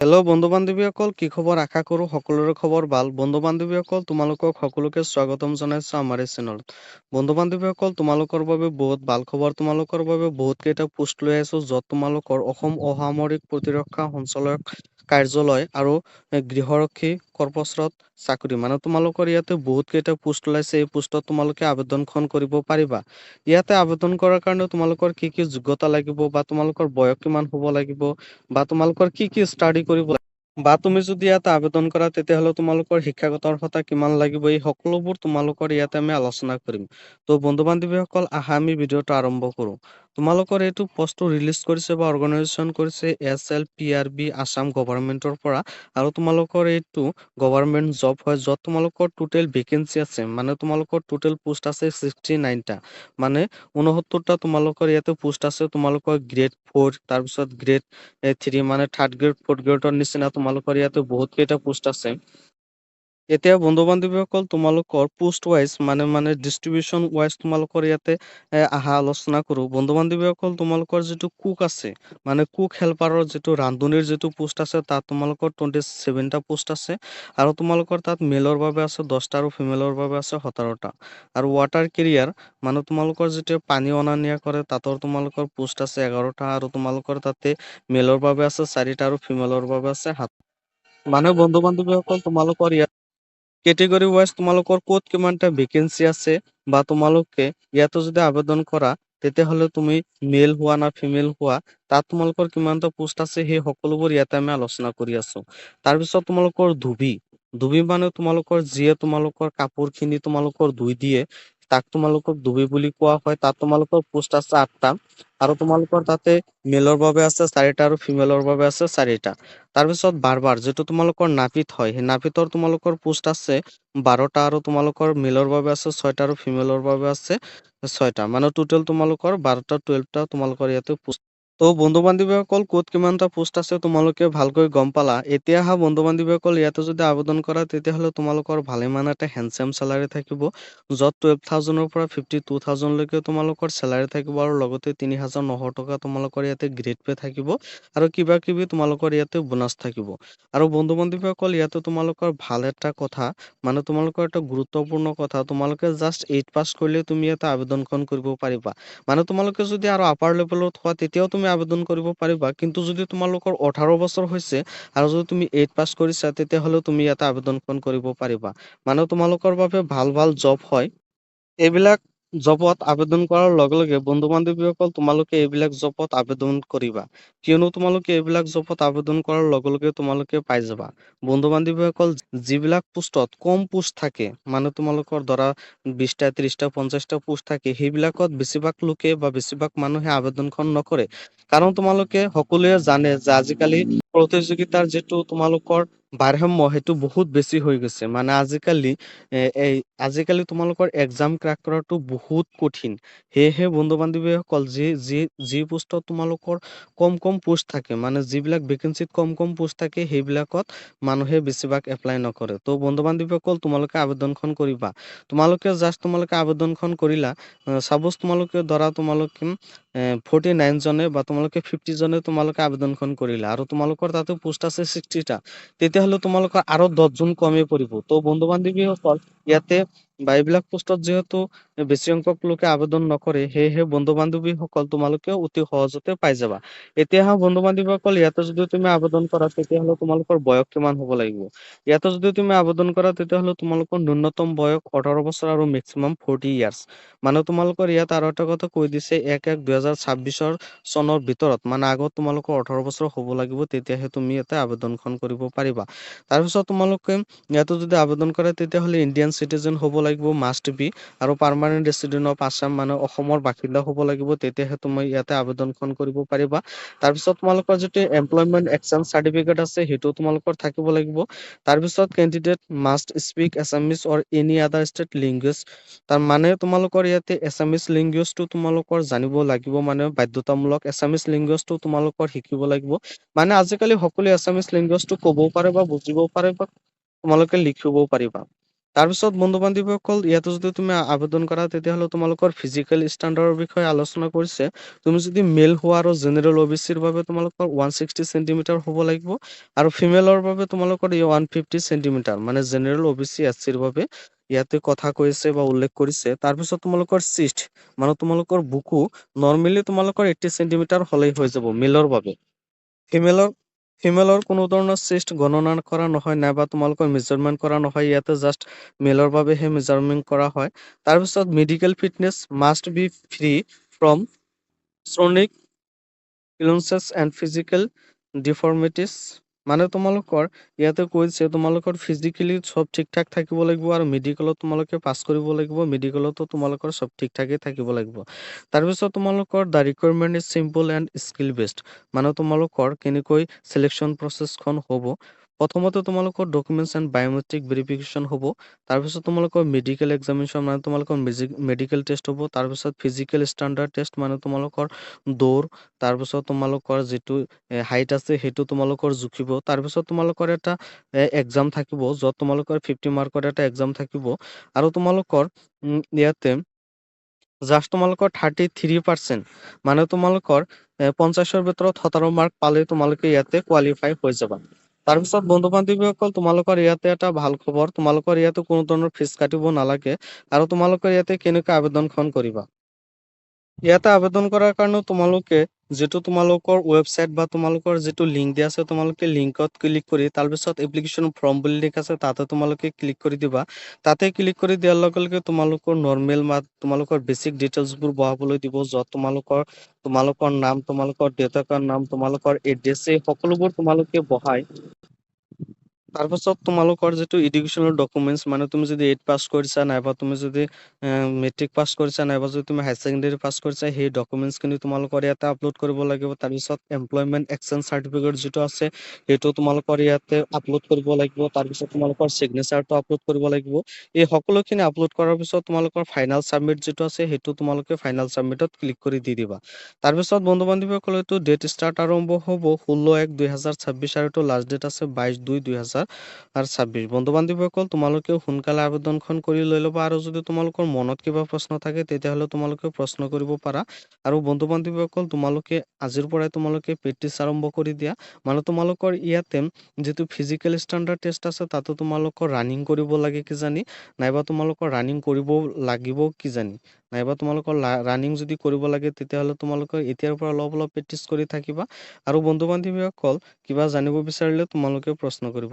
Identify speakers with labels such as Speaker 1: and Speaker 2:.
Speaker 1: Hello' বন্ধু-বান্ধৱীসকল, কি খবৰ? আশা কৰোঁ সকলোৰে খবৰ ভাল। বন্ধু-বান্ধৱীসকল, তোমালোকক সকলোকে স্বাগতম জনাইছো আমাৰ এই চেনেলত। বন্ধু-বান্ধৱীসকল, তোমালোকৰ বাবে বহুত ভাল খবৰ। তোমালোকৰ বাবে বহুত কেইটা পোষ্ট লৈ আহিছো, য'ত তোমালোকৰ অসম অসামৰিক প্ৰতিৰক্ষা সঞ্চালক কাৰ্যালয় আৰু গৃহৰক্ষী কৰ্পছত চাকৰি মানে তোমালোকৰ ইয়াতে বহুত কেইটা পোষ্ট ওলাইছে। এই পোষ্টত তোমালোকে আবেদনখন কৰিব পাৰিবা। ইয়াতে আবেদন কৰাৰ কাৰণে তোমালোকৰ কি কি যোগ্যতা লাগিব বা তোমালোকৰ বয়স কিমান হ'ব লাগিব বা তোমালোকৰ কি কি ষ্টাডি কৰিব বা তুমি যদি ইয়াত আবেদন কৰা তেতিয়াহ'লে তোমালোকৰ শিক্ষাগত অৰ্হতা কিমান লাগিব, এই সকলোবোৰ তোমালোকৰ ইয়াতে আমি আলোচনা কৰিম। তো বন্ধু-বান্ধৱীসকল, আহা আমি ভিডিঅ'টো আৰম্ভ কৰোঁ। তোমালোকৰ এইটো পষ্টটো ৰিলিজ কৰিছে বা অৰ্গেনাইজেশ্যন কৰিছে SLPRB আছাম গভৰ্ণমেণ্টৰ পৰা, আৰু তোমালোকৰ এইটো গভৰ্ণমেণ্ট জব হয়, য'ত তোমালোকৰ টোটেল ভেকেঞ্চি আছে মানে তোমালোকৰ টোটেল পোষ্ট আছে 69টা, মানে 69টা তোমালোকৰ ইয়াতে পোষ্ট আছে। তোমালোকৰ গ্ৰেড 4 তাৰপিছত গ্ৰেড 3 মানে থাৰ্ড গ্ৰেড ফৰ্থ গ্ৰেডৰ নিচিনা তোমালোকৰ ইয়াতে বহুত কেইটা পোষ্ট আছে। এতিয়া বন্ধু-বান্ধৱীসকল, তোমালোকৰ পোষ্ট ৱাইজ মানে ডিষ্ট্ৰিবিউচন ৱাইজ তোমালোকৰ ইয়াতে আহা আলোচনা কৰোঁ। বন্ধু-বান্ধৱীসকল, তোমালোকৰ যিটো কুক আছে মানে কুক হেল্পাৰৰ যিটো ৰান্ধনীৰ যিটো পোষ্ট আছে, তাত তোমালোকৰ 27টা পোষ্ট আছে, আৰু তোমালোকৰ তাত মেলৰ বাবে আছে 10টা আৰু ফিমেলৰ বাবে আছে 17টা। আৰু ৱাটাৰ কেৰিয়াৰ মানে তোমালোকৰ যেতিয়া পানী অনা নিয়া কৰে, তাতৰ তোমালোকৰ পোষ্ট আছে 11টা, আৰু তোমালোকৰ তাতে মেলৰ বাবে আছে 4টা আৰু ফিমেলৰ বাবে আছে 7। মানে বন্ধু-বান্ধৱীসকল, তোমালোকৰ ইয়াত কেটেগৰী ৱাইজ তোমালোকৰ ক'ত কিমানটা ভেকেঞ্চি আছে বা তোমালোকে ইয়াতো যদি আবেদন কৰা তেতিয়াহ'লে তুমি মেল হোৱা না ফিমেল হোৱা, তাত তোমালোকৰ কিমানটা পোষ্ট আছে, সেই সকলোবোৰ ইয়াতে আমি আলোচনা কৰি আছো। তাৰপিছত তোমালোকৰ ধুবি মানে তোমালোকৰ যিয়ে তোমালোকৰ কাপোৰ খিনি তোমালোকৰ ধুই দিয়ে, তাক তোমালোকক ধুবি বুলি কোৱা হয়। তাত তোমালোকৰ পোষ্ট আছে 8টা, আৰু তোমালোকৰ তাতে মেলৰ বাবে আছে 4টা আৰু ফিমেলৰ বাবে আছে 4টা। তাৰপিছত বাৰবাৰ যিটো তোমালোকৰ নাপিত হয়, সেই নাপিতৰ তোমালোকৰ পোষ্ট আছে 12টা, আৰু তোমালোকৰ মেলৰ বাবে আছে 6টা আৰু ফিমেলৰ বাবে আছে 6টা, মানে টোটেল তোমালোকৰ 12টা 12টা তোমালোকৰ ইয়াতে পোষ্ট। তো বন্ধু-বান্ধৱীসকল, ক'ত কিমানটা পোষ্ট আছে তোমালোকে ভালকৈ গম পালা। এতিয়া আহা বন্ধু-বান্ধৱীসকল, ইয়াতে যদি আবেদন কৰা তেতিয়াহ'লে তোমালোকৰ ভালেমান এটা হেণ্ডচাম চেলাৰী থাকিব, য'ত 12,000ৰ পৰা 52,000 লৈকে তোমালোকৰ চেলাৰী থাকিব, আৰু লগতে 3,900 টকা তোমালোকৰ ইয়াতে গ্ৰেড পে থাকিব, আৰু কিবা কিবি তোমালোকৰ ইয়াতে বোনাছ থাকিব। আৰু বন্ধু-বান্ধৱীসকল, ইয়াতে তোমালোকৰ ভাল এটা কথা মানে তোমালোকৰ এটা গুৰুত্বপূৰ্ণ কথা, তোমালোকে জাষ্ট 8 পাছ কৰিলে তুমি এটা আবেদনখন কৰিব পাৰিবা। মানে তোমালোকে যদি আৰু আপাৰ লেভেলত হোৱা তেতিয়াও তুমি আবেদন কৰিব পাৰিবা, কিন্তু যদি তোমালোকৰ 18 বছৰ হৈছে আৰু যদি তুমি 8 পাছ কৰিছা তেতিয়াহ'লে তুমি ইয়াতে আবেদনখন কৰিব পাৰিবা। মানে তোমালোকৰ বাবে ভাল ভাল জব হয়। এইবিলাক জবত আবেদন কৰাৰ লগে লগে বন্ধু-বান্ধৱীসকল, তোমালোকে এইবিলাক জবত আবেদন কৰিবা, কিয়নো তোমালোকে এইবিলাক জবত আবেদন কৰাৰ লগে লগে তোমালোকে পাই যাবা। বন্ধু-বান্ধৱীসকল, যিবিলাক পোষ্টত কম পোষ্ট থাকে মানে তোমালোকৰ ধৰা 20টা 30টা 50টা পোষ্ট থাকে, সেইবিলাকত বেছিভাগ লোকে বা বেছিভাগ মানুহে আবেদনখন নকৰে। কাৰণ তোমালোকে সকলোৱে জানে যে আজিকালি প্ৰতিযোগিতাৰ যিটো তোমালোকৰ ভাৰসাম্য সেইটো বহুত বেছি হৈ গৈছে। মানে আজিকালি তোমালোকৰ এক্সাম ক্ৰাক কৰাটো বহুত কঠিন। সেয়েহে বন্ধু-বান্ধৱীসকল, যি পোষ্টত তোমালোকৰ কম কম পোষ্ট থাকে, মানে যিবিলাক ভেকেঞ্চিত কম কম পোষ্ট থাকে, সেইবিলাকত মানুহে বেছিভাগ এপ্লাই নকৰে। তো বন্ধু-বান্ধৱীসকল, তোমালোকে আবেদনখন কৰিবা। তোমালোকে আবেদনখন কৰিলা, চাপোজ তোমালোকে ধৰা তোমালোকে 49 জনে বা তোমালোকে 50 জনে তোমালোকে আবেদনখন কৰিলা, আৰু তোমালোকৰ তাতে পোষ্ট আছে 60টা, তেতিয়াহ'লে তোমালোকৰ আৰু 10 জন কমে পৰিব। তো বন্ধু-বান্ধৱীসকল, ইয়াতে বা এইবিলাক পোষ্টত যিহেতু বেছি সংখ্যক লোকে আবেদন নকৰে, সেয়েহে বন্ধু-বান্ধৱীসকল তোমালোকে অতি সহজতে পাই যাবা। এতিয়া বন্ধু-বান্ধৱীসকল, ইয়াতে যদি তুমি আবেদন কৰা তেতিয়াহ'লে তোমালোকৰ বয়স কিমান হ'ব লাগিব। ইয়াতে যদি তুমি আবেদন কৰা তেতিয়াহ'লে তোমালোকৰ ন্যূনতম বয়স 18 বছৰ আৰু মেক্সিমাম 40 ইয়াৰ্ছ। মানে তোমালোকৰ ইয়াত আৰু এটা কথা কৈ দিছে, 1/1/2026 চনৰ ভিতৰত, মানে আগত তোমালোকৰ 18 বছৰ হ'ব লাগিব, তেতিয়াহে তুমি ইয়াতে আবেদনখন কৰিব পাৰিবা। তাৰপিছত তোমালোকে ইয়াতে যদি আবেদন কৰে তেতিয়াহ'লে ইণ্ডিয়ান চিটিজেন হ'ব লাগিব, মাষ্ট বি, আৰু পাৰ্মানেণ্ট ৰেচিডেণ্ট অফ আছাম মানে অসমৰ বাসিন্দা হ'ব লাগিব, তেতিয়াহে তুমি ইয়াতে আবেদনখন কৰিব পাৰিবা। তাৰপিছত তোমালোকৰ যিটো এমপ্লয়মেণ্ট এক্সচেঞ্জ চাৰ্টিফিকেট আছে, সেইটো তোমালোকৰ থাকিব লাগিব। তাৰপিছত কেণ্ডিডেট মাষ্ট স্পীক এছামিছ অৰ এনি আদাৰ ষ্টেট লেংগুৱেজ। তাৰ মানে তোমালোকৰ ইয়াতে এছামিছ লেংগুৱেজটো তোমালোকৰ জানিব লাগিব, মানে বাধ্যতামূলক এছামিছ লেংগুৱেজটো তোমালোকৰ শিকিব লাগিব। মানে আজিকালি সকলোৱে এছামিছ লেংগুৱেজটো ক'বও পাৰে বা বুজিবও পাৰে বা তোমালোকে লিখিবও পাৰিবা। তাৰপিছত বন্ধু-বান্ধৱীসকল ইয়াতে যদি তুমি আবেদন কৰা তেতিয়াহ'লে তোমালোকৰ ফিজিকেল ষ্টেণ্ডাৰ্ডৰ বিষয়ে আলোচনা কৰিছে। তুমি যদি মেল হোৱা আৰু জেনেৰেল OBCৰ বাবে তোমালোকৰ 160 চেণ্টিমিটাৰ হ'ব লাগিব আৰু ফিমেলৰ বাবে তোমালোকৰ 150 চেণ্টিমিটাৰ মানে জেনেৰেল OBC SCৰ বাবে ইয়াতে কথা কৈছে বা উল্লেখ কৰিছে। তাৰপিছত তোমালোকৰ চিষ্ট মানে তোমালোকৰ বুকু নৰ্মেলি তোমালোকৰ 80 চেণ্টিমিটাৰ হ'লেই হৈ যাব মেলৰ বাবে। ফিমেলৰ ফিমেলৰ কোনো ধৰণৰ চিষ্ট গণনা কৰা নহয় নাইবা তোমালোকৰ মেজাৰমেণ্ট কৰা নহয়। ইয়াতে জাষ্ট মেলৰ বাবেহে মেজাৰমেণ্ট কৰা হয়। তাৰপিছত medical fitness must be free from chronic illnesses and physical deformities মানে তোমালোকৰ ইয়াতে কৈছে তোমালোকৰ ফিজিকেলি চব ঠিক-ঠাক থাকিব লাগিব আৰু মেডিকেলত তোমালোকে পাছ কৰিব লাগিব। মেডিকেলতো তোমালোকৰ চব ঠিক-ঠাকেই থাকিব লাগিব। তাৰপিছত তোমালোকৰ the requirement is simple and skill based মানে তোমালোকৰ কেনেকৈ চিলেকশ্যন প্ৰচেছখন হ'ব। প্ৰথমতে তোমালোকৰ ডকুমেণ্টছ এণ্ড বায়'মেট্ৰিক ভেৰিফিকেশ্যন হ'ব। তাৰপিছত তোমালোকৰ মেডিকেল এক্সামিনেশ্যন মানে তোমালোকৰ মেডিকেল টেষ্ট হ'ব। তাৰপিছত ফিজিকেল ষ্টেণ্ডাৰ্ড টেষ্ট মানে তোমালোকৰ দৌৰ, তাৰপিছত তোমালোকৰ যিটো হাইট আছে সেইটো তোমালোকৰ জুখিব। তাৰপিছত তোমালোকৰ এটা এক্সাম থাকিব য'ত তোমালোকৰ 50 মাৰ্কৰ এটা এক্সাম থাকিব আৰু তোমালোকৰ ইয়াতে জাষ্ট তোমালোকৰ 33% মানে তোমালোকৰ 50ৰ ভিতৰত 17 মাৰ্ক পালে তোমালোকে ইয়াতে কোৱালিফাই হৈ যাবা। তাৰপিছত বন্ধু-বান্ধৱীসকল তোমালোকৰ ইয়াতে এটা ভাল খবৰ, তোমালোকৰ ইয়াতে কোনো ধৰণৰ ফিজ কাটিব নালাগে আৰু তোমালোকৰ ইয়াতে কেনেকৈ আবেদনখন কৰিবা। ইয়াতে আবেদন কৰাৰ কাৰণে তোমালোকে যিটো তোমালোকৰ ৱেবছাইট বা তোমালোকৰ যিটো লিংক দিয়া আছে তোমালোকে লিংকত ক্লিক কৰি তাৰপিছত এপ্লিকেশ্যন ফৰ্ম বুলি লিখা আছে তাতে তোমালোকে ক্লিক কৰি দিবা। তাতে ক্লিক কৰি দিয়াৰ লগে লগে তোমালোকৰ নৰ্মেল বা তোমালোকৰ বেছিক ডিটেইলছবোৰ বহাবলৈ দিব য'ত তোমালোকৰ নাম, তোমালোকৰ দেউতাকৰ নাম, তোমালোকৰ এড্ৰেছ এই সকলোবোৰ তোমালোকে বহাই তাৰপাছত তোমালোকৰ যিটো এডুকেশ্যনেল ডকুমেণ্টছ মানে তুমি যদি 8 পাছ কৰিছা নাইবা তুমি যদি মেট্ৰিক পাছ কৰিছা নাইবা যদি তুমি হায়াৰ ছেকেণ্ডেৰী পাছ কৰিছা সেই ডকুমেণ্টছখিনি তোমালোকৰ ইয়াতে আপলোড কৰিব লাগিব। তাৰপিছত এমপ্লয়মেণ্ট এক্সচেঞ্জ চাৰ্টিফিকেট যিটো আছে সেইটো তোমালোকৰ ইয়াতে আপলোড কৰিব লাগিব। তাৰপিছত তোমালোকৰ চিগনেচাৰটো আপলোড কৰিব লাগিব। এই সকলোখিনি আপলোড কৰাৰ পিছত তোমালোকৰ ফাইনেল ছাবমিট যিটো আছে সেইটো তোমালোকে ফাইনেল ছাবমিটত ক্লিক কৰি দি দিবা। তাৰপিছত বন্ধু-বান্ধৱীসকল এইটো ডেট ষ্টাৰ্ট আৰম্ভ হ'ব 16/1/2026 আৰু এইটো লাষ্ট ডেট আছে 22/2/2026। বন্ধু-বান্ধৱীসকল তোমালোকেও সোনকালে আবেদনখন কৰি লৈ ল'বা আৰু যদি তোমালোকৰ মনত কিবা প্ৰশ্ন থাকে তেতিয়াহ'লে তোমালোকে প্ৰশ্ন কৰিব পাৰা। আৰু বন্ধু-বান্ধৱীসকল তোমালোকে আজিৰ পৰাই তোমালোকে প্ৰেক্টিচ আৰম্ভ কৰি দিয়া। মানে তোমালোকৰ ইয়াতে যিটো ফিজিকেল ষ্টেণ্ডাৰ্ড টেষ্ট আছে তাতো তোমালোকৰ ৰানিং কৰিব লাগে কিজানি নাইবা তোমালোকৰ ৰানিং কৰিব লাগিব কিজানি নাইবা তোমালোকৰ ৰানিং যদি কৰিব লাগে তেতিয়াহ'লে তোমালোকে এতিয়াৰ পৰা অলপ অলপ প্ৰেক্টিচ কৰি থাকিবা। আৰু বন্ধু-বান্ধৱীসকল কিবা জানিব বিচাৰিলে তোমালোকে প্ৰশ্ন কৰিব